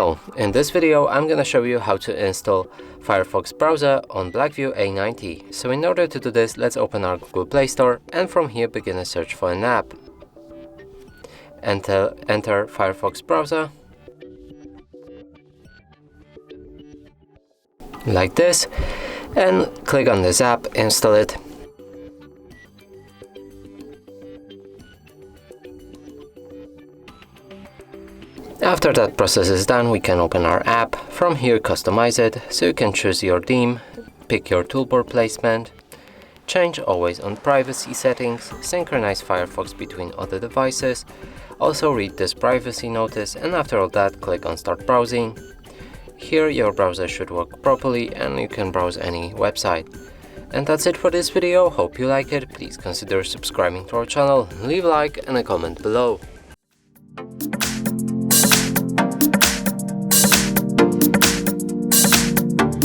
channel. In this video I'm gonna show you how to install Firefox browser on Blackview A90. So in order to do this, let's open our Google Play Store and from here begin a search for an app. Enter Firefox browser like this and click on this app, install it. After that process is done, we can open our app. From here customize it, so you can choose your theme, pick your toolbar placement, change always on privacy settings, synchronize Firefox between other devices, also read this privacy notice, and after all that click on start browsing. Here your browser should work properly and you can browse any website. And that's it for this video. Hope you like it. Please consider subscribing to our channel, leave a like and a comment below.